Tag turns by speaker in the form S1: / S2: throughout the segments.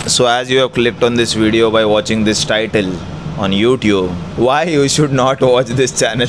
S1: So as you have clicked on this video by watching this title on YouTube, why you should not watch this channel?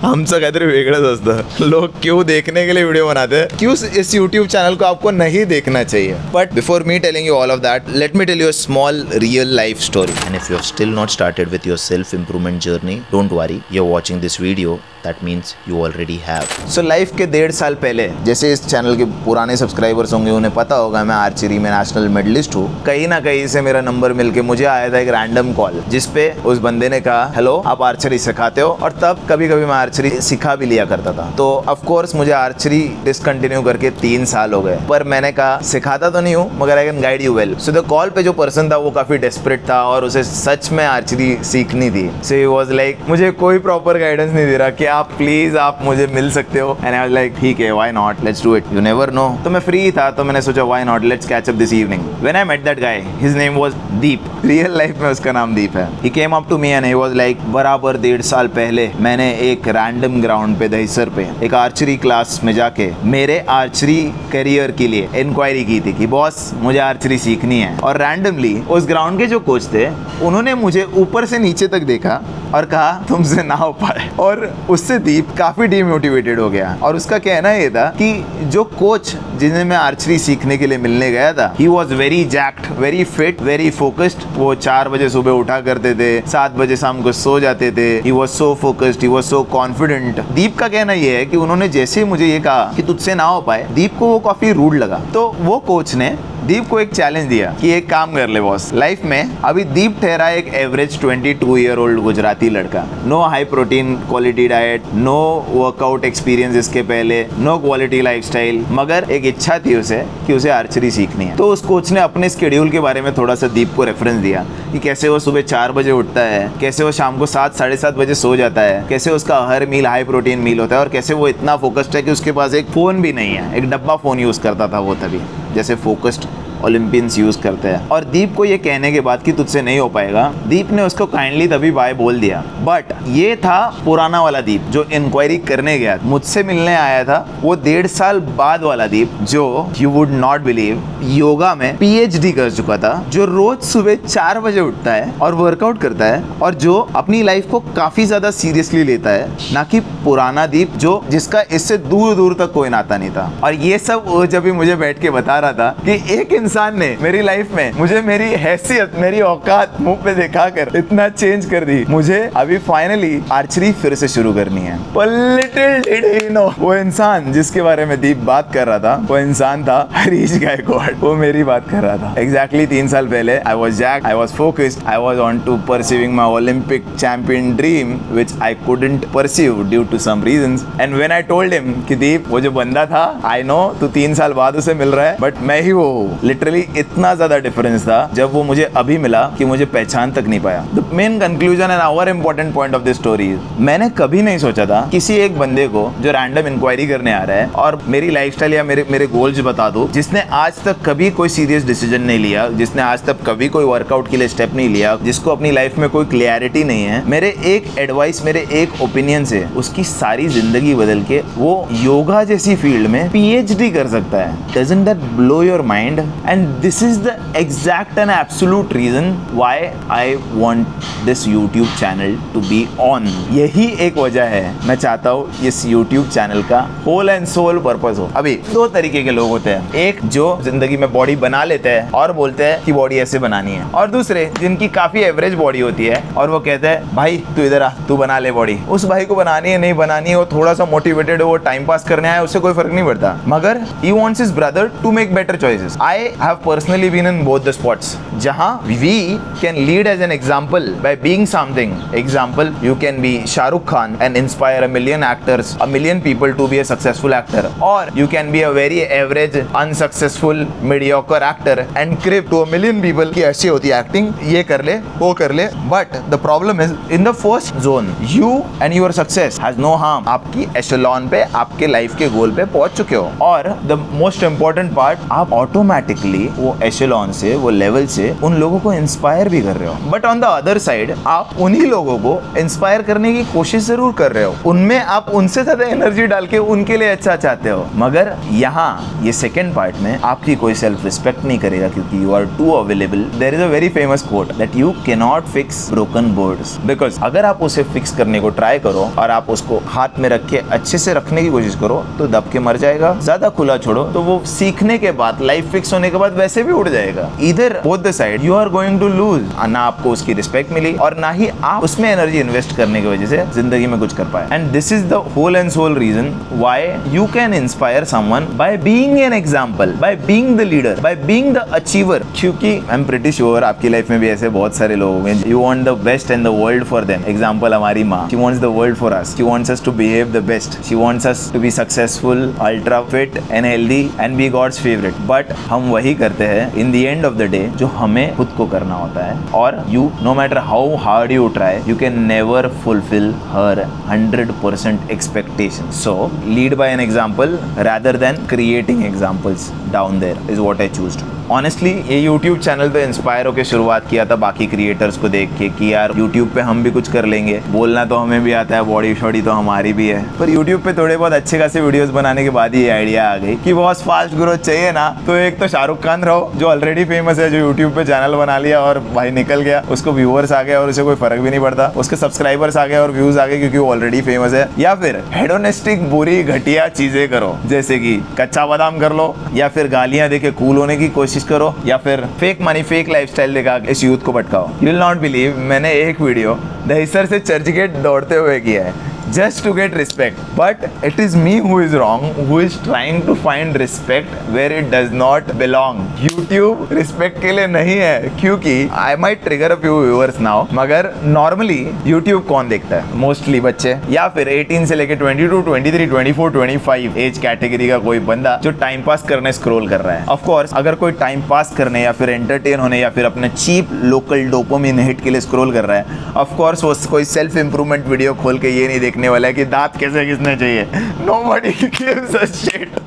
S1: आमचं काहीतरी वेगळंच असतं. लोग क्यों देखने के लिए वीडियो बनाते हैं, क्यों इस YouTube चैनल को आपको नहीं देखना चाहिए. But before me telling you all of that, let me tell you a small real life story. And if you have still not started with your self improvement journey, don't worry, you are watching this video, that means you already have. So life के 1.5 साल पहले, जैसे इस channel के पुराने subscribers होंगे उन्हें पता होगा मैं आर्चरी में नेशनल मेडलिस्ट हूँ. कहीं ना कहीं से मेरा नंबर मिलके मुझे आया था एक रैंडम कॉल, जिसपे उस बंदे ने कहा हेलो आप आर्चरी सिखाते हो. और तब कभी कभी मैं आर्चरी सिखा भी लिया करता था. तो ऑफ कोर्स मुझे आर्चरी डिसकंटिन्यू करके 3 साल हो गए, पर मैंने कहा सिखाता तो नहीं हूँ मगर I can guide you well. So the call पे जो पर्सन था वो काफी डेस्परेट था और उसे सच में आर्चरी सीखनी थी. सो ही वाज लाइक मुझे कोई प्रॉपर गाइडेंस नहीं दे रहा कि आप प्लीज आप मुझे मिल सकते हो. एंड आई वाज लाइक ठीक है, why not, let's do it, you never know. तो मैं फ्री था तो मैंने सोचा why not, let's catch up this evening. When I met that guy, his name was Deep. Real life में उसका नाम दीप है. He came up to me and he was like बराबर 1.5 साल पहले मैंने एक रैंडम ग्राउंड पे दहीसर पे एक आर्चरी क्लास में जाके मेरे आर्चरी करियर के लिए इंक्वायरी की थी कि बॉस मुझे आर्चरी सीखनी है. और रैंडमली उस ग्राउंड के जो कोच थे उन्होंने मुझे ऊपर से नीचे तक देखा और कहा तुमसे ना हो पाए. और उससे दीप काफी डीमोटिवेटेड हो गया. और उसका कहना ये था कि जो कोच जिन्हें मैं आर्चरी सीखने के लिए मिलने गया था, he was very jacked, very fit, very focused. वो 4 बजे सुबह उठा करते थे, 7 बजे शाम को सो जाते थे. He was so focused, he was so confident. Deep का कहना ये है कि उन्होंने जैसे ही मुझे ये कहा कि तुझसे ना हो पाए, दीप को वो काफी रूड लगा. तो वो कोच ने दीप को एक चैलेंज दिया कि एक काम कर ले बॉस, लाइफ में अभी दीप ठहरा एक एवरेज 22 ईयर ओल्ड गुजराती लड़का. No high protein quality diet, no workout experience इसके पहले, नो क्वालिटी लाइफस्टाइल, मगर एक इच्छा थी उसे कि उसे आर्चरी सीखनी है. तो उस कोच ने अपने स्केड्यूल के बारे में थोड़ा सा दीप को रेफरेंस दिया कि कैसे वो सुबह 4 बजे उठता है, कैसे वो शाम को 7 साढ़े 7 बजे सो जाता है, कैसे उसका हर मील हाई प्रोटीन मील होता है और कैसे वो इतना फोकस्ड है कि उसके पास एक फ़ोन भी नहीं है, एक डब्बा फ़ोन यूज़ करता था वो तभी, जैसे फोकस्ड ओलंपियंस यूज करते हैं. और दीप को ये कहने के बाद कि तुझसे नहीं हो पाएगा, दीप ने उसको काइंडली तभी बाय बोल दिया. बट ये था पुराना वाला दीप जो इंक्वायरी करने गया, मुझसे मिलने आया था. वो 1.5 साल बाद वाला दीप जो you would not believe yoga में PhD कर चुका था, जो रोज सुबह 4 बजे उठता है और वर्कआउट करता है और जो अपनी लाइफ को काफी ज्यादा सीरियसली लेता है, ना कि पुराना दीप जो जिसका इससे दूर दूर तक कोई नाता नहीं था. और ये सब वो जब भी मुझे बैठ के बता रहा था कि एक इंसान ने मेरी लाइफ में मुझे मेरी हैसियत, मेरी औकात मुंह पे दिखाकर इतना चेंज कर दी. मुझे अभी फाइनली आर्चरी फिर से शुरू करनी है. But little did he know, वो इंसान जिसके बारे में दीप बात कर रहा था वो इंसान था हरीश गायकवाड़. वो मेरी बात कर रहा था. Exactly 3 साल पहले I was jacked, I was focused, I was on to pursuing my Olympic champion dream which I couldn't pursue due to some reasons. And when I told him कि दीप वो जो बंदा था, I know तू 3 साल बाद उसे मिल रहा है बट मैं ही वो हूँ. लिटरली इतना ज्यादा डिफरेंस था जब वो मुझे अभी मिला कि मुझे पहचान तक नहीं पाया. The main conclusion and our important point of this story, मैंने कभी नहीं सोचा था किसी एक बंदे को जो रैंडम इंक्वायरी करने आ रहा है और मेरी लाइफस्टाइल या मेरे गोल्स बता दो, जिसने आज तक कभी कोई सीरियस डिसीजन नहीं लिया, जिसने आज तक कभी कोई वर्कआउट के लिए स्टेप नहीं लिया, जिसको अपनी लाइफ में कोई क्लियरिटी नहीं है, मेरे एक एडवाइस, मेरे एक ओपिनियन से उसकी सारी जिंदगी बदल के वो योगा जैसी फील्ड में PhD कर सकता है. Doesn't that blow your mind? And this is the exact and absolute reason why I want this YouTube channel to be on. यही एक वजह है मैं चाहता हूँ इस यूट्यूब चैनल का होल एंड सोल पर्पस हो. अभी 2 तरीके के लोग होते हैं, एक जो जिंदगी में बॉडी बना लेते हैं और बोलते हैं कि बॉडी ऐसे बनानी है, और दूसरे जिनकी काफी एवरेज बॉडी होती है और वो कहते हैं भाई तू इधर आ, तू बना ले बॉडी. उस भाई को बनानी है नहीं बनानी है, वो थोड़ा सा मोटिवेटेड है, वो टाइम पास करने आया, उससे कोई फर्क नहीं पड़ता, मगर he wants his brother to make better choices. I have personally been in both the spots जहाँ we can lead as an example by being something. Example, you can be Shah Rukh Khan and inspire a million actors, a million people to be a successful actor, or you can be a very average, unsuccessful, mediocre actor and crib to a million people कि ऐसी होती है acting, ये कर ले वो कर ले. But the problem is in the first zone, you and your success has no harm. आपकी एशेलॉन पे, आपके लाइफ के गोल पे पहुंच चुके हो. और the most important part, आप ऑटोमेटिक बेसिकली वो एशेलॉन से, वो लेवल से उन लोगों को इंस्पायर भी कर रहे हो। But on the other side आप उन्हीं लोगों को इंस्पायर करने की कोशिश जरूर कर रहे हो, उनमें आप उनसे ज्यादा एनर्जी डाल के उनके लिए अच्छा चाहते हो, मगर यहाँ ये सेकेंड पार्ट में आपकी कोई सेल्फ रिस्पेक्ट नहीं करेगा क्योंकि you are too available. There is a very famous quote that you can not fix broken boards, because अगर आप उसे फिक्स करने को ट्राई करो और आप उसको हाथ में रख के अच्छे से रखने की कोशिश करो तो दब के मर जाएगा। ज्यादा खुला छोड़ो तो वो सीखने के बाद, लाइफ फिक्स होने के बाद वैसे भी उड़ जाएगा। इधर both the side you are going to lose, ना आपको उसकी रिस्पेक्ट मिली और ना ही आप उसमें एनर्जी इन्वेस्ट करने की वजह से जिंदगी में कुछ कर पाए। And this is the whole and sole reason why you can inspire someone by being an example, by being the leader, by being the achiever. क्योंकि आई एम प्रीटी श्योर आपकी लाइफ में भी ऐसे बहुत सारे लोग होंगे, you want the best in the world for them. Example हमारी माँ, she wants the world for us, she wants us to behave the best, she wants us to be successful, ultra fit and healthy and be God's favourite. But हम वही करते हैं in the end of the day जो हमें खुद को करना होता है, और you no matter how hard you try, you can never fulfil हर 100% expectation. So lead by an example rather than creating examples down there is what I choose. Honestly ये यूट्यूब चैनल पे इंस्पायर होकर शुरुआत किया था बाकी creators को देख के कि यार यूट्यूब पे हम भी कुछ कर लेंगे, बोलना तो हमें भी आता है, बॉडी शॉडी तो हमारी भी है। पर यूट्यूब पे थोड़े बहुत अच्छे खासे वीडियोस बनाने के बाद ही ये आइडिया आ गई कि बहुत फास्ट ग्रोथ चाहिए ना, तो एक तो शाहरुख खान रहो जो ऑलरेडी फेमस है, जो यूट्यूब पे चैनल बना लिया और भाई निकल गया, उसको व्यूअर्स आ गए और उसे कोई फर्क भी नहीं पड़ता, उसके सब्सक्राइबर्स आ गए और व्यूज आ गए क्योंकि वो ऑलरेडी फेमस है। या फिर हेडोनिस्टिक बुरी घटिया चीजें करो, जैसे कि कच्चा बादाम कर लो, या फिर गालियां देके कूल होने की कोशिश करो, या फिर फेक मनी फेक लाइफस्टाइल दिखा इस यूथ को भटकाओ। यू विल नॉट बिलीव, मैंने एक वीडियो दहिसर से चर्चगेट दौड़ते हुए किया है just to get respect, but it is me who is wrong, who is trying to find respect where it does not belong. YouTube respect के लिए नहीं है, क्योंकि I might trigger a few viewers now, मगर normally YouTube कौन देखता है? Mostly बच्चे, या फिर 18 से लेके 22, 23, 24, 25 एज कैटेगरी का कोई बंदा जो टाइम पास करने स्क्रॉल कर रहा है। Of course, अगर कोई टाइम पास करने या फिर एंटरटेन होने या फिर अपने चीप लोकल डोपामिन हिट के लिए स्क्रॉल कर रहा है, of course वो कोई सेल्फ इंप्रूवमेंट वीडियो खोल के ये नहीं देखने वाला है कि दांत कैसे घिसने चाहिए। Nobody gives a shit.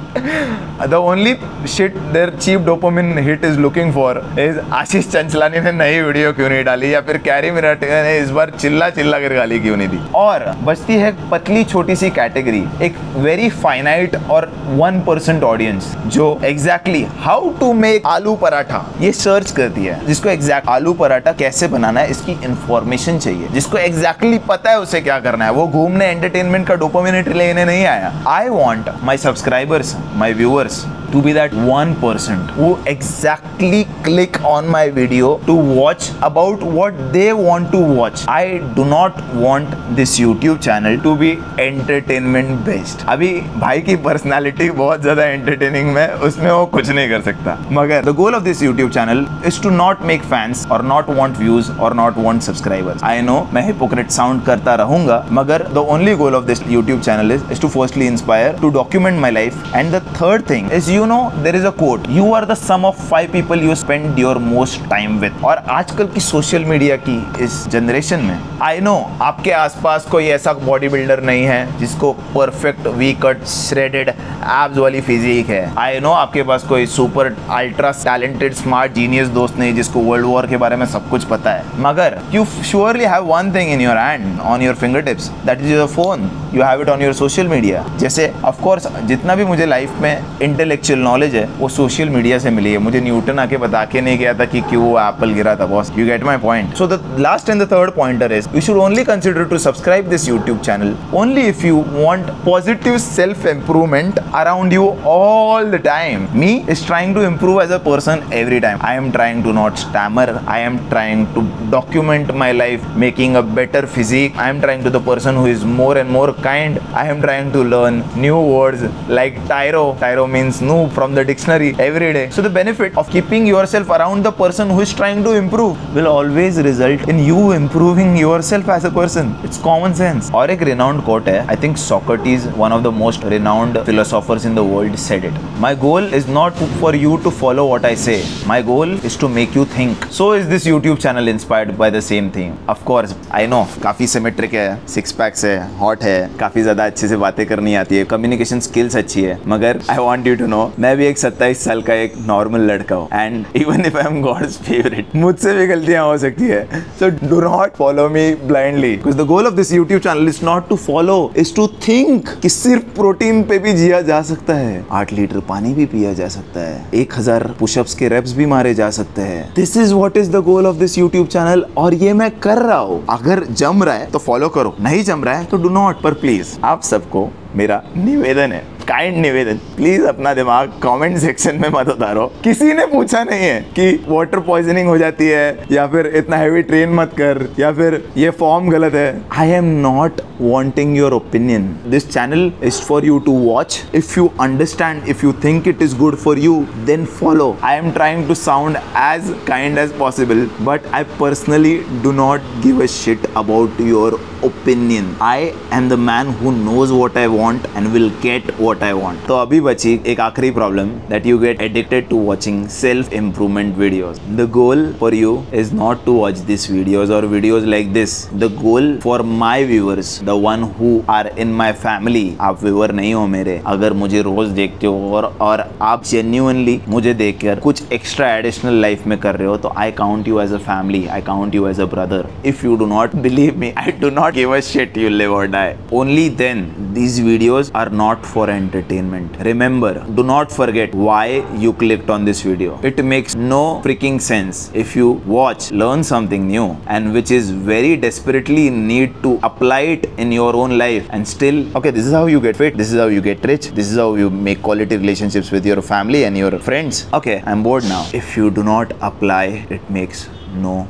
S1: The only shit their cheap dopamine hit is looking for is आशीष चंचलानी ने नई वीडियो क्यों नहीं डाली, या फिर कैरी मिनाटी ने इस बार चिल्ला चिल्ला कर गाली क्यों नहीं दी। और बचती है पतली छोटी सी कैटेगरी, एक वेरी फाइनाइट और 1% ऑडियंस जो एग्जैक्टली हाउ टू मेक आलू पराठा ये सर्च करती है, जिसको एग्जैक्ट आलू पराठा कैसे बनाना है इसकी इंफॉर्मेशन चाहिए, जिसको एग्जैक्टली पता है उसे क्या करना है, वो घूमने एंटरटेनमेंट का डोपामिन हिट लेने नहीं आया। I want my subscribers, my viewers to be that 1% who exactly click on my video to watch about what they want to watch. I do not want this YouTube channel to be entertainment based. अभी भाई की personality बहुत ज्यादा entertaining में, उसमें वो कुछ नहीं कर सकता, मगर the goal of this YouTube channel is to not make fans or not want views or not want subscribers. I know मैं hypocrite sound करता रहूंगा, मगर the only goal of this YouTube channel is to firstly inspire, to document my life, and the third thing is, you know, there is a quote, you are the sum of 5 people you spend your most time with. और आजकल की social media की इस generation में आई know आपके आसपास कोई ऐसा बॉडी बिल्डर नहीं है जिसको perfect V cut shredded abs वाली फिजिक है। आई नो आपके पास कोई super ultra talented smart genius दोस्त नहीं जिसको वर्ल्ड वॉर के बारे में सब कुछ पता है, मगर you surely have one thing in your hand, on your finger tips, that is your phone. You have it on your social media. जैसे ऑफ कोर्स जितना भी मुझे लाइफ में इंटेलेक्चुअल नॉलेज है वो सोशल मीडिया से मिली है, मुझे न्यूटन आके बता के नहीं गया था कि क्यों एप्पल गिरा था boss. You get my point. So the last and the third pointer is you should only consider to subscribe this YouTube channel only if you want positive self improvement around you all the time. Me is trying to improve as a person every time. I am trying to not stammer. I am trying to document my life, making a better physique. I am trying to the person who is more and more kind. I am trying to learn new words like tyro. Tyro means noob from the dictionary every day. So the benefit of keeping yourself around the person who is trying to improve will always result in you improving yourself as a person. It's common sense. और एक renowned quote है, I think Socrates, one of the most renowned philosophers in the world, said it. My goal is not for you to follow what I say. My goal is to make you think. So is this YouTube channel inspired by the same thing. Of course, I know काफी symmetric है, six packs है, hot है, काफी ज्यादा अच्छे से बातें करनी आती है, कम्युनिकेशन स्किल्स अच्छी है, मगर I want you to know मैं भी एक 27 साल का एक नॉर्मल लड़का हूँ and even if I am God's favourite, मुझसे भी गलतियां हो सकती है. So do not follow me blindly because the goal of this YouTube channel is not to follow, is to think कि सिर्फ प्रोटीन पे भी जिया जा सकता है, 8 लीटर पानी भी पिया जा सकता है, 1000 पुशअप्स के रेप्स भी मारे जा सकते हैं. This is what is the goal of this YouTube channel और ये मैं कर रहा हूँ. अगर जम रहा है तो फॉलो करो, नहीं जम रहा है तो डू नॉट. पर प्लीज आप सबको मेरा निवेदन है, काइंड निवेदन, प्लीज अपना दिमाग कमेंट सेक्शन में मत उतारो. किसी ने पूछा नहीं है कि वाटर पॉइजनिंग हो जाती है या फिर इतना हैवी ट्रेन मत कर या फिर ये फॉर्म गलत है. I am not wanting your opinion. This channel is for you to watch. If you understand, if you think it is good for you, then follow. I am trying to sound as kind as possible, but I personally do not give a shit about your opinion. I am the man who knows what I want and will get what I want. तो अभी बची एक आखिरी problem that you get addicted to watching self-improvement videos. The goal for you is not to watch these videos or videos like this. The goal for my viewers, the one who are in my family, आप viewer नहीं हो मेरे, अगर मुझे रोज देखते हो और आप जेन्युइनली मुझे देखकर कुछ एक्स्ट्रा एडिशनल लाइफ में कर रहे हो, तो I count you as a family, I count you as a brother. If you do not believe me, I do not give a shit, you live or die. Only then these videos are not for entertainment. Remember, do not forget why you clicked on this video. It makes no freaking sense if you watch, learn something new and which is very desperately need to apply it in your own life and still, okay, this is how you get fit, this is how you get rich, this is how you make quality relationships with your family and your friends. Okay, I'm bored now. If you do not apply, it makes no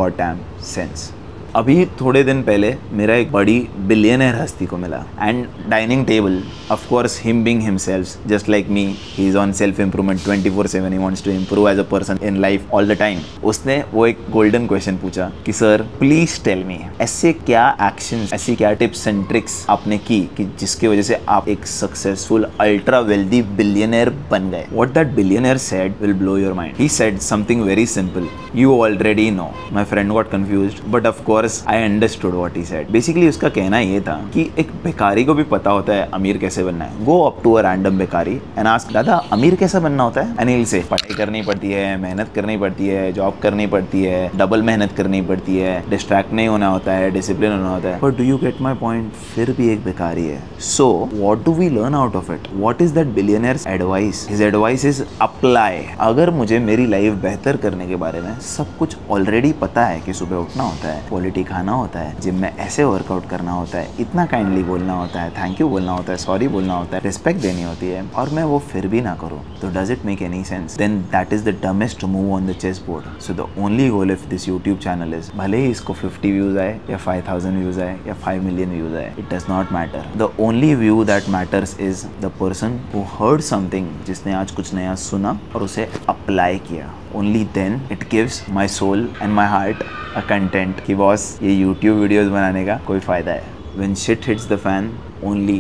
S1: goddamn sense. अभी थोड़े दिन पहले मेरा एक बड़ी billionaire हस्ती को मिला and dining table, of course him being himself just like me, he is on self improvement 24/7, he wants to improve as a person in life all the time. उसने वो एक गोल्डन क्वेश्चन पूछा कि sir please tell me, ऐसे क्या action, ऐसी क्या tips and tricks आपने की कि जिसकी वजह से आप एक सक्सेसफुल अल्ट्रा वेल्दी बिलियनर बन गए. What that billionaire said will blow your mind. He said something very simple, you already know. My friend got confused but of course I understood what he said. Basically उसका कहना ये था कि एक भिखारी को भी पता होता है अमीर कैसे बनना है. Go up to a random भिखारी and ask, दादा अमीर कैसा बनना होता है? And he'll say, पढ़ाई करनी पड़ती है, मेहनत करनी पड़ती है, जॉब करनी पड़ती है, डबल मेहनत करनी पड़ती है, डिस्ट्रैक्ट नहीं होना होता है, डिसिप्लिन होना होता है. But do you get my point? फिर भी एक भिखारी है. So what do we learn out of it? What is that billionaire's advice? His advice is apply. अगर मुझे मेरी लाइफ बेहतर करने के बारे में सब कुछ ऑलरेडी पता है कि सुबह उठना होता है, क्वालिटी खाना होता है, जिम में ऐसे वर्कआउट करना होता है, इतना काइंडली बोलना होता है, थैंक यू बोलना होता है, सॉरी बोलना होता है, रिस्पेक्ट देनी होती है, और मैं वो फिर भी ना करूँ, तो does it make any sense? Then that is the dumbest move on the chess board. So the only goal of this YouTube channel is, भले ही इसको 50 व्यूज आए या 5000 व्यूज आए या 5 मिलियन व्यूज आए, it does not matter. The only view that matters is the person who heard something, जिसने आज कुछ नया सुना और उसे अप्लाई किया. Only then it gives my soul and my heart a content कि बॉस ये YouTube videos बनाने का कोई फ़ायदा है. When shit hits the fan, only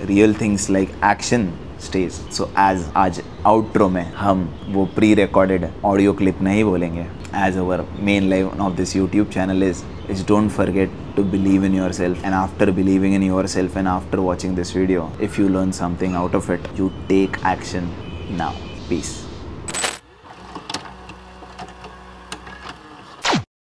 S1: real things like action stays. So as आज outro में हम वो pre-recorded audio clip नहीं बोलेंगे. As our main line of this YouTube channel is don't forget to believe in yourself, and after believing in yourself and after watching this video, if you learn something out of it, you take action now. Peace.